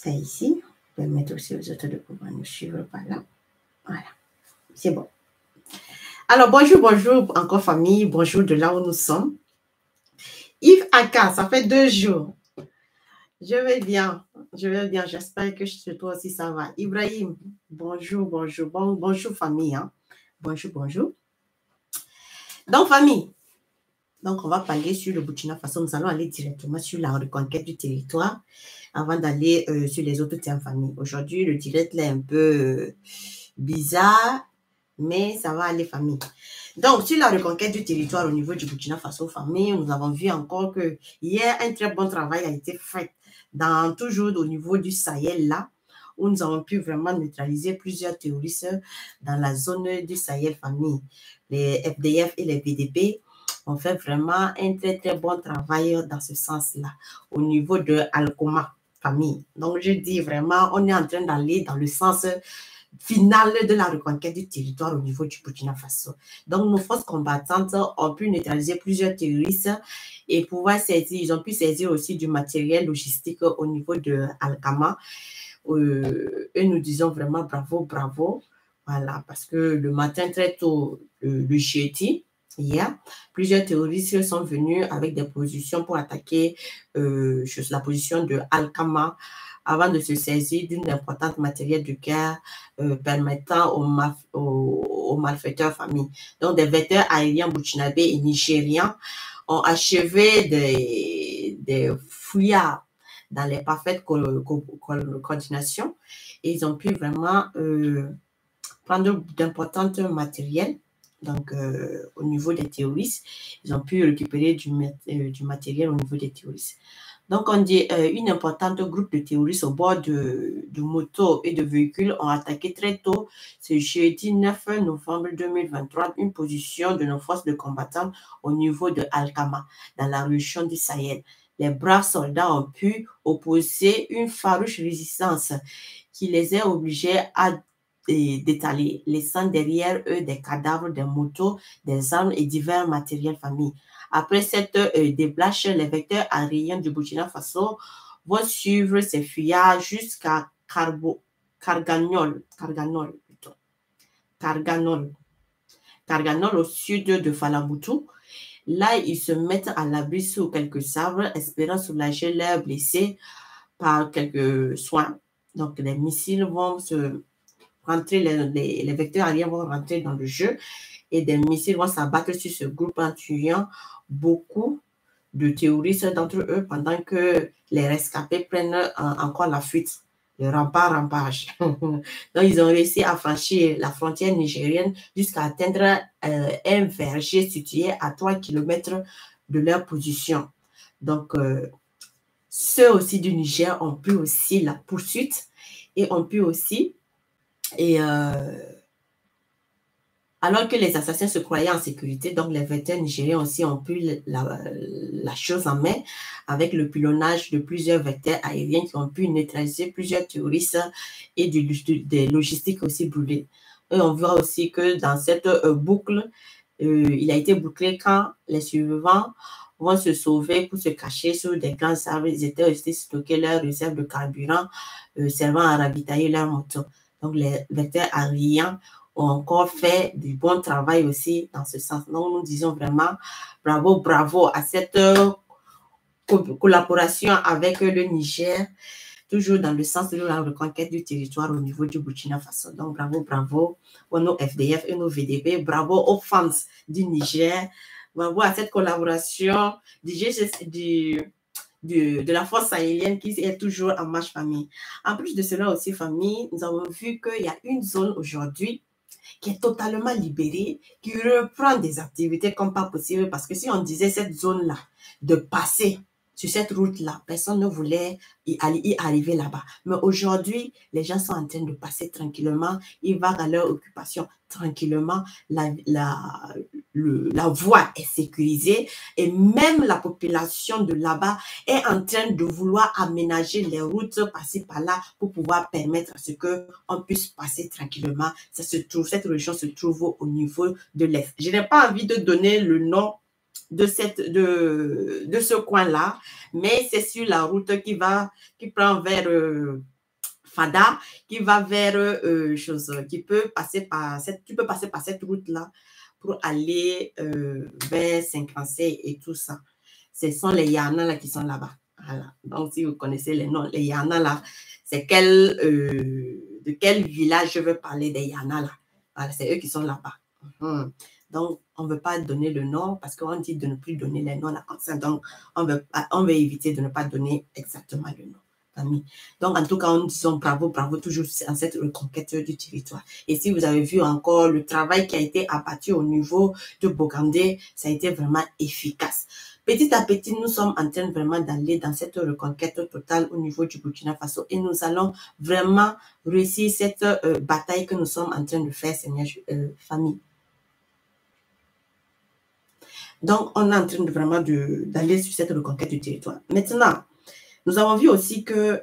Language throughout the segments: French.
ça ici. Permettre aussi aux autres de pouvoir nous suivre par là. Voilà, c'est bon. Alors, bonjour, bonjour encore famille. Bonjour de là où nous sommes. Yves Aka, ça fait 2 jours. Je vais bien. J'espère que toi aussi ça va. Ibrahim, bonjour, bonjour. Bonjour famille. Hein. Bonjour. Donc famille, on va parler sur le Burkina Faso. Nous allons aller directement sur la reconquête du territoire avant d'aller sur les autres thèmes famille. Aujourd'hui, le direct là est un peu bizarre, mais ça va aller famille. Donc, sur la reconquête du territoire au niveau du Burkina Faso famille, nous avons vu encore que hier, un très bon travail a été fait toujours au niveau du Sahel là, où nous avons pu vraiment neutraliser plusieurs terroristes dans la zone du Sahel famille. Les FDF et les BDP ont fait vraiment un très très bon travail dans ce sens-là, au niveau de Alkoma famille. Donc, je dis vraiment, on est en train d'aller dans le sens finale de la reconquête du territoire au niveau du Burkina Faso. Donc, nos forces combattantes ont pu neutraliser plusieurs terroristes et pouvoir saisir, ils ont pu saisir aussi du matériel logistique au niveau de Alkama. Et nous disons vraiment bravo. Voilà, parce que le matin très tôt, le jeudi, hier, plusieurs terroristes sont venus avec des positions pour attaquer la position de Alkama avant de se saisir d'une importante matériel de guerre permettant aux malfaiteurs familles. Donc, des vecteurs aériens burkinabés et nigérians ont achevé des fouillards dans les parfaites coordinations et ils ont pu vraiment prendre d'importantes matériels. Donc, au niveau des terroristes, ils ont pu récupérer du matériel au niveau des terroristes. Donc, on dit une importante groupe de terroristes au bord de motos et de véhicules ont attaqué très tôt, ce jeudi 9 novembre 2023, une position de nos forces de combattants au niveau de Alkama, dans la région du Sahel. Les braves soldats ont pu opposer une farouche résistance qui les a obligés à d'étaler, laissant derrière eux des cadavres, des motos, des armes et divers matériels famille. Après cette débâche, les vecteurs aériens du Burkina Faso vont suivre ces fuyards jusqu'à Carganol au sud de Falamutu. Là, ils se mettent à l'abri sous quelques arbres, espérant soulager leurs blessés par quelques soins. Donc, les missiles vont se rentrer, les vecteurs aériens vont rentrer dans le jeu et des missiles vont s'abattre sur ce groupe en tuant beaucoup de terroristes d'entre eux pendant que les rescapés prennent encore la fuite, le rampage. Donc, ils ont réussi à franchir la frontière nigérienne jusqu'à atteindre un verger situé à 3 km de leur position. Donc, ceux aussi du Niger ont pu aussi la poursuite et ont pu aussi alors que les assassins se croyaient en sécurité, donc les vecteurs nigériens aussi ont pu la chose en main avec le pilonnage de plusieurs vecteurs aériens qui ont pu neutraliser plusieurs terroristes et des logistiques aussi brûlées. Et on voit aussi que dans cette boucle, il a été bouclé quand les survivants vont se sauver pour se cacher sous des grands arbres. Ils étaient aussi stockés leurs réserves de carburant servant à ravitailler leurs motos. Donc les vecteurs aériens ont encore fait du bon travail aussi dans ce sens. Donc, nous disons vraiment bravo à cette collaboration avec le Niger, toujours dans le sens de la reconquête du territoire au niveau du Burkina Faso. Donc, bravo aux nos FDF et nos VDP, bravo aux fans du Niger, bravo à cette collaboration de la force sahélienne qui est toujours en marche famille. En plus de cela aussi, famille, nous avons vu qu'il y a une zone aujourd'hui qui est totalement libérée, qui reprend des activités comme pas possible, parce que si on disait cette zone-là de passer sur cette route-là, personne ne voulait y arriver là-bas. Mais aujourd'hui, les gens sont en train de passer tranquillement, ils vont à leur occupation tranquillement, la voie est sécurisée et même la population de là-bas est en train de vouloir aménager les routes par-ci par-là pour pouvoir permettre à ce qu'on puisse passer tranquillement. Cette région se trouve au niveau de l'Est. Je n'ai pas envie de donner le nom de ce coin-là, mais c'est sur la route qui prend vers Fada qui va vers qui peut passer par tu peux passer par cette route-là pour aller vers Saint-Francais et tout ça. Ce sont les Yana là qui sont là-bas. Voilà. Donc, si vous connaissez les noms, les Yana là, c'est de quel village je veux parler des Yana là. Voilà, c'est eux qui sont là-bas. Donc, on ne veut pas donner le nom parce qu'on dit de ne plus donner les noms là comme ça. Donc, on veut éviter de ne pas donner exactement le nom. Famille. Donc, en tout cas, on dit bravo, bravo, toujours en cette reconquête du territoire. Et si vous avez vu encore le travail qui a été abattu au niveau de Bogandé, ça a été vraiment efficace. Petit à petit, nous sommes en train vraiment d'aller dans cette reconquête totale au niveau du Burkina Faso et nous allons vraiment réussir cette bataille que nous sommes en train de faire, Seigneur, famille. Donc, on est en train de vraiment d'aller sur cette reconquête du territoire. Maintenant, nous avons vu aussi que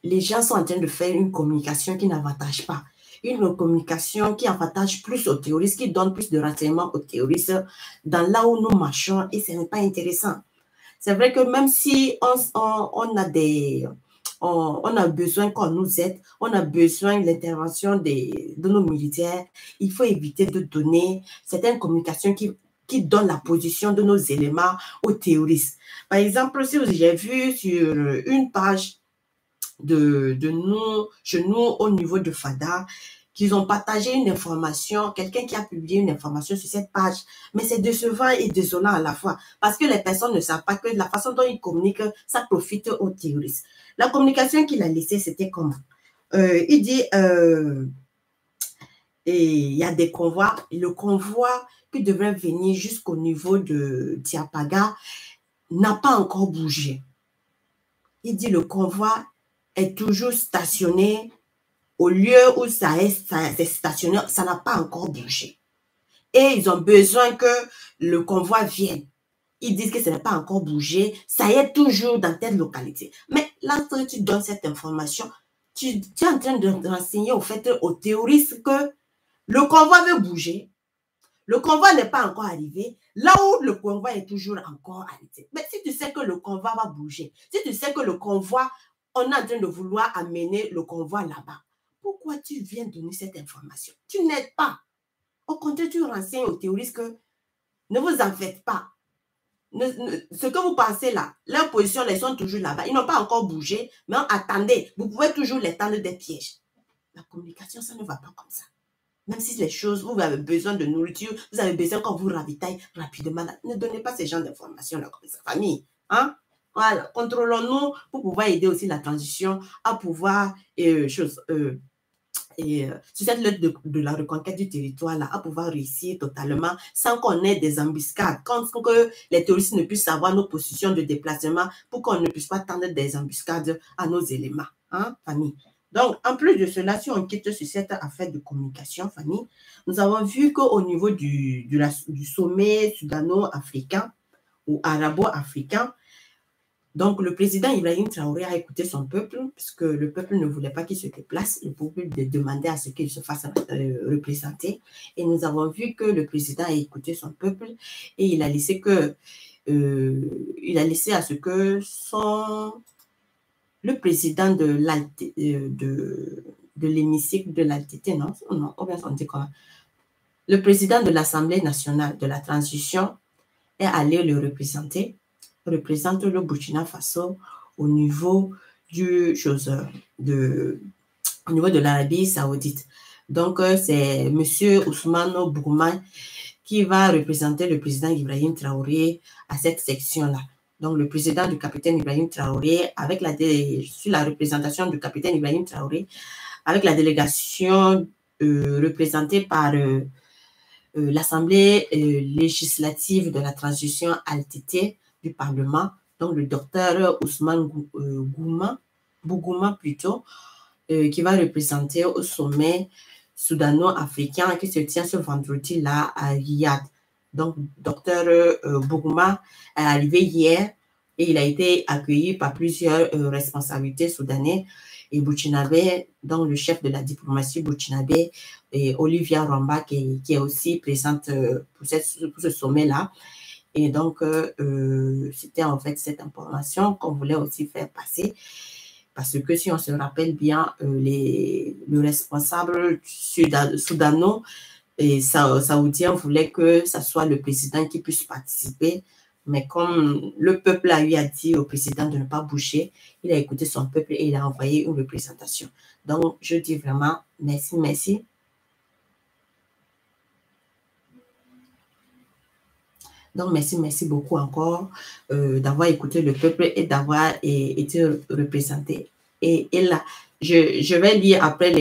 les gens sont en train de faire une communication qui n'avantage pas. Une communication qui avantage plus aux terroristes, qui donne plus de renseignements aux terroristes dans là où nous marchons et ce n'est pas intéressant. C'est vrai que même si on a besoin qu'on nous aide, on a besoin de l'intervention de nos militaires, il faut éviter de donner certaines communications qui donnent la position de nos éléments aux terroristes. Par exemple, si j'ai vu sur une page de nous, chez nous, au niveau de FADA, qu'ils ont partagé une information, quelqu'un qui a publié une information sur cette page, mais c'est décevant et désolant à la fois, parce que les personnes ne savent pas que la façon dont ils communiquent, ça profite aux terroristes. La communication qu'il a laissée, c'était comment? Il dit, il y a des convois, le convoi qui devrait venir jusqu'au niveau de Tiapaga n'a pas encore bougé. Il dit, le convoi est toujours stationné au lieu où ça est stationné, ça n'a pas encore bougé. Et ils ont besoin que le convoi vienne. Ils disent que ça n'a pas encore bougé, ça y est toujours dans telle localité. Mais là, quand tu donnes cette information, tu es en train de renseigner au fait aux terroristes que le convoi veut bouger. Le convoi n'est pas encore arrivé, là où le convoi est toujours encore arrêté. Mais si tu sais que le convoi va bouger, si tu sais que le convoi, on est en train de vouloir amener le convoi là-bas, pourquoi tu viens donner cette information? Tu n'aides pas. Au contraire, tu renseignes aux terroristes que ne vous en faites pas. Ce que vous pensez là, leurs positions, elles sont toujours là-bas. Ils n'ont pas encore bougé, mais attendez, vous pouvez toujours les tendre des pièges. La communication, ça ne va pas comme ça. Même si les choses, vous avez besoin de nourriture, vous avez besoin qu'on vous ravitaille rapidement. Ne donnez pas ces genre d'informations-là comme ça, famille. Hein? Voilà, contrôlons-nous pour pouvoir aider aussi la transition à pouvoir, sur cette lutte de la reconquête du territoire là, à pouvoir réussir totalement sans qu'on ait des embuscades, que les terroristes ne puissent savoir nos positions de déplacement pour qu'on ne puisse pas tendre des embuscades à nos éléments, hein, famille. Donc, en plus de cela, si on quitte sur cette affaire de communication, famille, nous avons vu qu'au niveau du sommet sudano-africain ou arabo-africain, donc, le président Ibrahim Traoré a écouté son peuple, puisque le peuple ne voulait pas qu'il se déplace. Le peuple demandait à ce qu'il se fasse représenter. Et nous avons vu que le président a écouté son peuple et il a laissé à ce que le président de l'hémicycle de l'Altité, non, on va dire comment? Le président de l'Assemblée nationale de la transition est allé le représenter. Représente le Burkina Faso au niveau au niveau de l'Arabie Saoudite. Donc, c'est M. Ousmane Bourma qui va représenter le président Ibrahim Traoré à cette section-là. Donc, le président du capitaine Ibrahim Traoré, sur la représentation du capitaine Ibrahim Traoré, avec la délégation représentée par l'Assemblée législative de la transition ALTT du Parlement, donc le docteur Ousmane Bougouma plutôt, qui va représenter au sommet soudano-africain qui se tient ce vendredi-là à Riyad. Donc, docteur Bougouma est arrivé hier et il a été accueilli par plusieurs responsabilités soudanais et burkinabé, donc le chef de la diplomatie burkinabé, et Olivia Ramba, qui est aussi présente pour ce sommet-là. Et donc, c'était en fait cette information qu'on voulait aussi faire passer. Parce que si on se rappelle bien, le responsable soudano et saoudien voulait que ce soit le président qui puisse participer. Mais comme le peuple a eu à dire au président de ne pas bouger, il a écouté son peuple et il a envoyé une représentation. Donc, je dis vraiment merci, merci. Donc, merci beaucoup encore d'avoir écouté le peuple et d'avoir été représenté. Et là, je vais lire après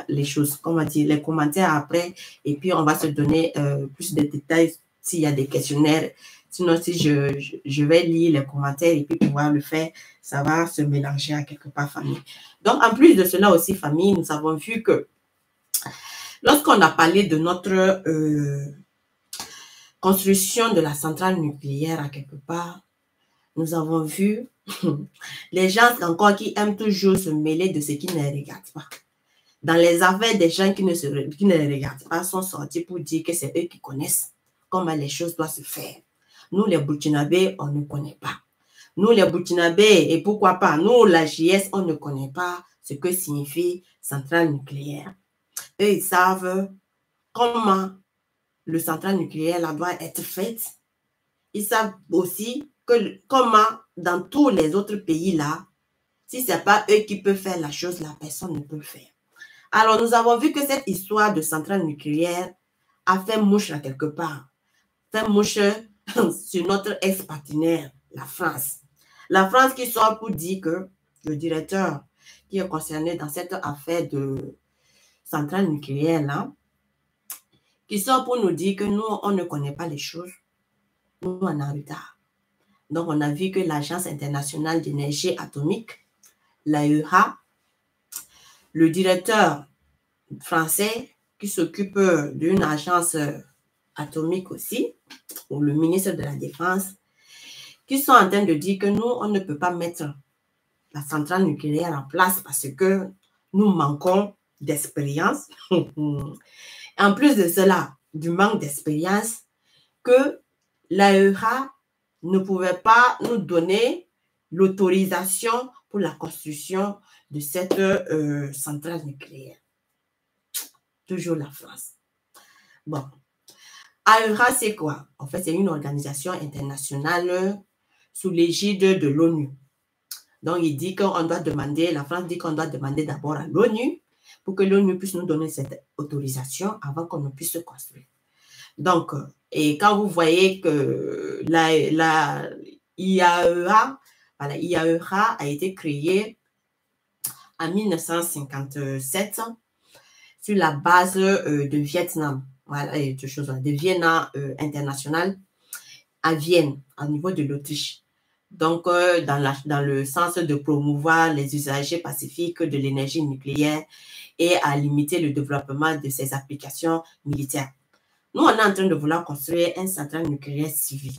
les choses, comment dire, les commentaires après, et puis on va se donner plus de détails s'il y a des questionnaires. Sinon, si je vais lire les commentaires et puis pouvoir le faire, ça va se mélanger à quelque part, famille. Donc, en plus de cela aussi, famille, nous avons vu que lorsqu'on a parlé de notre construction de la centrale nucléaire à quelque part, nous avons vu les gens encore qui aiment toujours se mêler de ce qui ne les regarde pas. Dans les affaires des gens qui ne les regardent pas sont sortis pour dire que c'est eux qui connaissent comment les choses doivent se faire. Nous, les Burkinabés, on ne connaît pas. Nous, les Burkinabés, et pourquoi pas, nous, la JS, on ne connaît pas ce que signifie centrale nucléaire. Eux, ils savent comment le centrale nucléaire là, doit être faite. Ils savent aussi que comment dans tous les autres pays là, si ce n'est pas eux qui peuvent faire la chose, la personne ne peut le faire. Alors, nous avons vu que cette histoire de centrale nucléaire a fait mouche à quelque part. Fait mouche sur notre ex-partenaire, la France. La France qui sort pour dire que le directeur qui est concerné dans cette affaire de centrale nucléaire là, qui sort pour nous dire que nous, on ne connaît pas les choses. Nous, on est en retard. Donc, on a vu que l'Agence internationale d'énergie atomique, l'AEA, le directeur français qui s'occupe d'une agence atomique aussi, ou le ministre de la Défense, qui sont en train de dire que nous, on ne peut pas mettre la centrale nucléaire en place parce que nous manquons d'expérience. En plus de cela, du manque d'expérience, que l'AEA ne pouvait pas nous donner l'autorisation pour la construction de cette centrale nucléaire. Toujours la France. Bon. AEA, c'est quoi? En fait, c'est une organisation internationale sous l'égide de l'ONU. Donc, il dit qu'on doit demander, la France dit qu'on doit demander d'abord à l'ONU pour que l'ONU puisse nous donner cette autorisation avant qu'on ne puisse se construire. Donc, et quand vous voyez que la IAEA a été créée en 1957 sur la base de Vietnam, voilà, et de choses, de Vienna International à Vienne, au niveau de l'Autriche. Donc, dans le sens de promouvoir les usagers pacifiques de l'énergie nucléaire et à limiter le développement de ses applications militaires. Nous, on est en train de vouloir construire une centrale nucléaire civile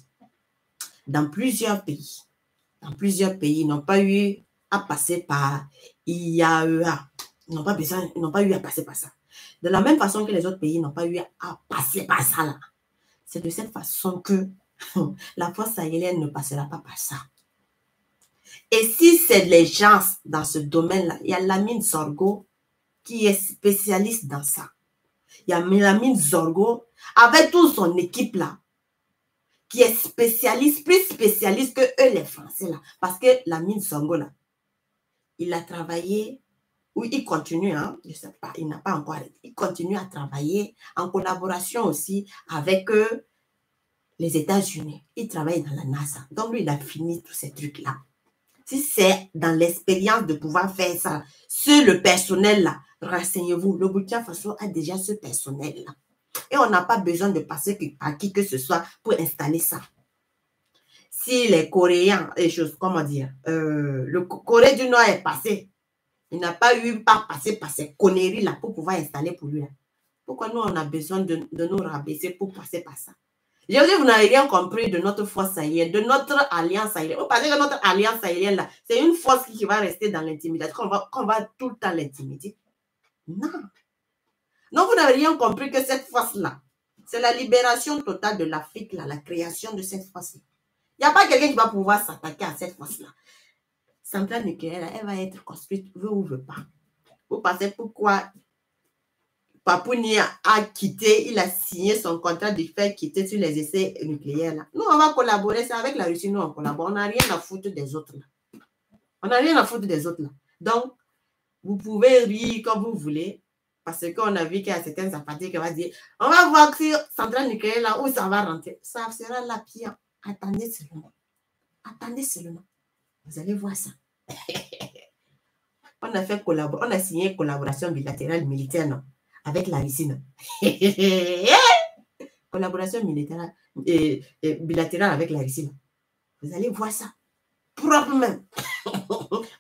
dans plusieurs pays. Dans plusieurs pays, ils n'ont pas eu à passer par IAEA. Ils n'ont pas eu à passer par ça. De la même façon que les autres pays n'ont pas eu à passer par ça là. C'est de cette façon que la force sahélienne ne passera pas par ça. Et si c'est les gens dans ce domaine-là, il y a Lamine Zorgo qui est spécialiste dans ça. Il y a Lamine Zorgo avec toute son équipe là, qui est spécialiste, plus spécialiste que eux les Français là. Parce que Lamine Zorgo là, il a travaillé, ou il continue, hein, je ne sais pas, il n'a pas encore arrêté, il continue à travailler en collaboration aussi avec les États-Unis. Il travaille dans la NASA. Donc lui, il a fini tous ces trucs-là. Si c'est dans l'expérience de pouvoir faire ça, sur le personnel-là, renseignez-vous. Le Burkina Faso a déjà ce personnel-là. Et on n'a pas besoin de passer par qui que ce soit pour installer ça. Si les Coréens, les choses, comment dire, le Corée du Nord est passé, il n'a pas eu à passer par ces conneries-là pour pouvoir installer pour lui. Là. Pourquoi nous, on a besoin de nous rabaisser pour passer par ça? Je veux dire, vous n'avez rien compris de notre force sahélienne, de notre alliance sahélienne. Vous pensez que notre alliance sahélienne, là, c'est une force qui va rester dans l'intimidation, qu'on va tout le temps l'intimider? Non. Non, vous n'avez rien compris que cette force-là, c'est la libération totale de l'Afrique, la création de cette force-là. Il n'y a pas quelqu'un qui va pouvoir s'attaquer à cette force-là. centrale nucléaire, elle va être construite, veut ou veut pas. Vous pensez pourquoi Papounia a quitté, il a signé son contrat de faire quitter sur les essais nucléaires. Là. Nous, on va collaborer, c'est avec la Russie, nous, on collabore. On n'a rien à foutre des autres. Là. On n'a rien à foutre des autres. Là. Donc, vous pouvez rire comme vous voulez, parce qu'on a vu qu'il y a certains apathiques qui vont dire, on va voir si centrale nucléaire, là, où ça va rentrer. Ça sera la pire. Attendez seulement. Attendez seulement. Vous allez voir ça. On a fait on a signé une collaboration bilatérale militaire, non? Avec la Russie, non? Collaboration militaire bilatérale avec la Russie, non? Vous allez voir ça. Propre même.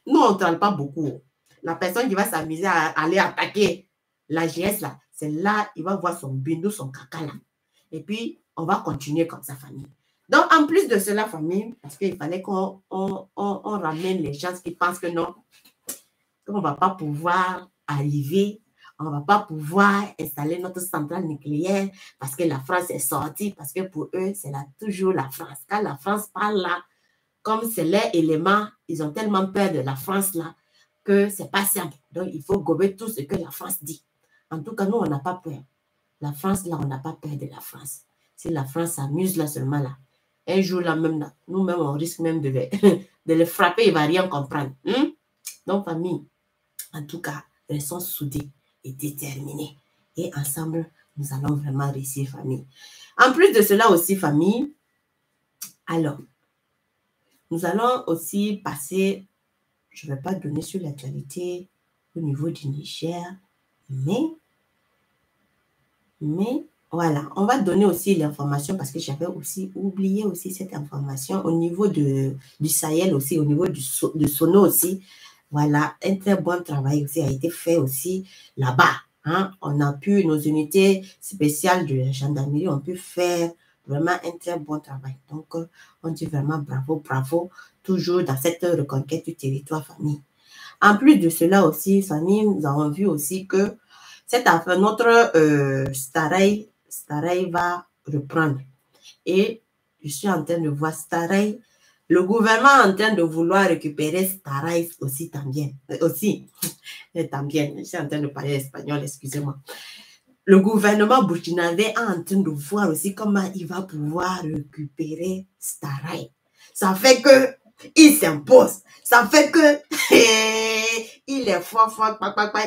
Nous, on ne parle pas beaucoup. La personne qui va s'amuser à aller attaquer la GS, là, c'est là, il va voir son bindou, son caca, là. Et puis, on va continuer comme ça, famille. Donc, en plus de cela, famille, parce qu'il fallait qu'on ramène les gens qui pensent que non, qu'on ne va pas pouvoir arriver, on ne va pas pouvoir installer notre centrale nucléaire parce que la France est sortie, parce que pour eux, c'est toujours la France. Quand la France parle là, comme c'est leur élément, ils ont tellement peur de la France là, que c'est pas simple. Donc, il faut gober tout ce que la France dit. En tout cas, nous, on n'a pas peur. La France, là, on n'a pas peur de la France. Si la France s'amuse là seulement là, un jour là même là, nous-mêmes, on risque même de les frapper, il ne va rien comprendre. Donc, famille, en tout cas, restons soudés et déterminés. Et ensemble, nous allons vraiment réussir, famille. En plus de cela aussi, famille, alors, nous allons aussi passer, je ne vais pas donner sur l'actualité au niveau du Niger, mais voilà, on va donner aussi l'information parce que j'avais aussi oublié aussi cette information au niveau du Sahel aussi, au niveau de Sono aussi. Voilà, un très bon travail aussi a été fait aussi là-bas. Hein. On a pu, nos unités spéciales de la gendarmerie ont pu faire vraiment un très bon travail. Donc, on dit vraiment bravo, bravo, toujours dans cette reconquête du territoire, famille. En plus de cela aussi, famille, nous avons vu aussi que cette affaire, notre Stareil va reprendre. Et je suis en train de voir Stareil. Le gouvernement est en train de vouloir récupérer Stareil aussi también. Je suis en train de parler espagnol, excusez-moi. Le gouvernement burkinabé est en train de voir aussi comment il va pouvoir récupérer Stareil. Ça fait que il s'impose. Ça fait que il est fort,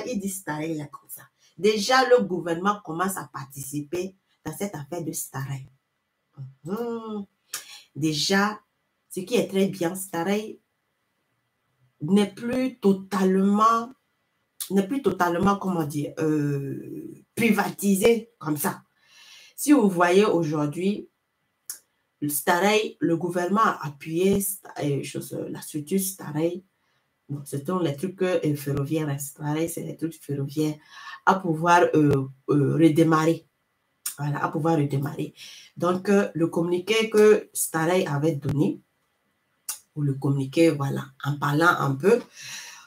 il dit Stareil là comme ça. Déjà, le gouvernement commence à participer dans cette affaire de Stareil. Déjà, ce qui est très bien, Stareil n'est plus totalement, comment dire, privatisé comme ça. Si vous voyez aujourd'hui, le gouvernement a appuyé la structure Stareil. Bon, ce sont les trucs ferroviaires. Stareil, c'est les trucs ferroviaires à pouvoir redémarrer. Voilà, à pouvoir redémarrer. Donc, le communiqué que Stareil avait donné, ou le communiqué, voilà, en parlant un peu,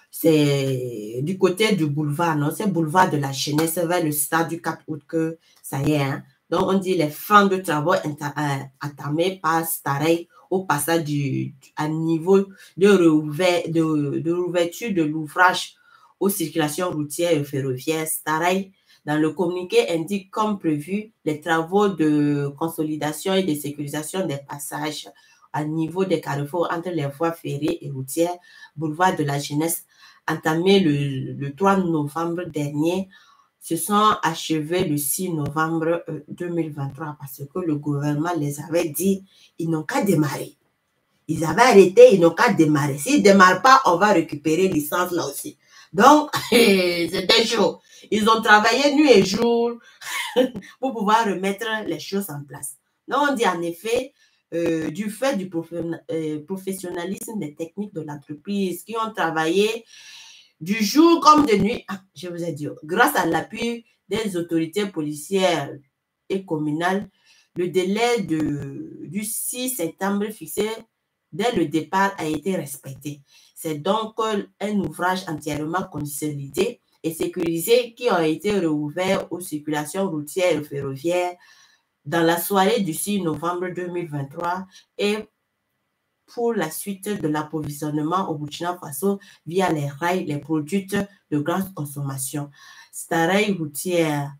c'est du côté du boulevard, non? C'est boulevard de la jeunesse vers le stade du 4 août que ça y est. Hein? Donc, on dit les fins de travaux entamés par Stareil au passage à niveau de réouverture de l'ouvrage aux circulations routières et ferroviaires. Stareil, dans le communiqué, indique comme prévu les travaux de consolidation et de sécurisation des passages à niveau des carrefours entre les voies ferrées et routières, boulevard de la jeunesse, entamés le 3 novembre dernier, se sont achevés le 6 novembre 2023 parce que le gouvernement les avait dit, ils n'ont qu'à démarrer. Ils avaient arrêté, ils n'ont qu'à démarrer. S'ils ne démarrent pas, on va récupérer licence là aussi. Donc, c'était chaud. Ils ont travaillé nuit et jour pour pouvoir remettre les choses en place. Donc, on dit en effet, du fait du professionnalisme des techniques de l'entreprise qui ont travaillé du jour comme de nuit, je vous ai dit, grâce à l'appui des autorités policières et communales, le délai du 6 septembre fixé dès le départ a été respecté. C'est donc un ouvrage entièrement consolidé et sécurisé qui a été rouvert aux circulations routières et ferroviaires dans la soirée du 6 novembre 2023 et pour la suite de l'approvisionnement au Burkina Faso via les rails, les produits de grande consommation. Stareil routière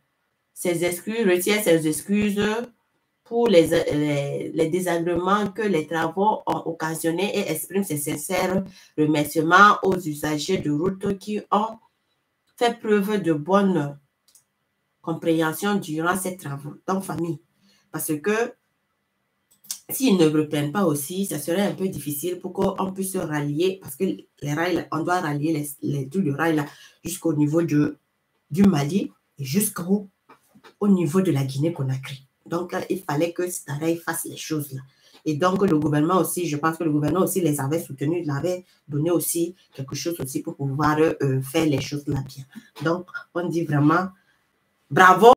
retient ses excuses pour les désagréments que les travaux ont occasionnés et exprime ses sincères remerciements aux usagers de route qui ont fait preuve de bonne compréhension durant ces travaux. Donc, famille, parce que s'ils ne reprennent pas aussi, ça serait un peu difficile pour qu'on puisse se rallier, parce que les rails, on doit rallier les trucs de rails jusqu'au niveau du Mali et jusqu'au niveau de la Guinée-Conakry. Donc, il fallait que Stareil fasse les choses là. Et donc, le gouvernement aussi, je pense que le gouvernement aussi les avait soutenus, il avait donné aussi quelque chose aussi pour pouvoir faire les choses là bien. Donc, on dit vraiment bravo.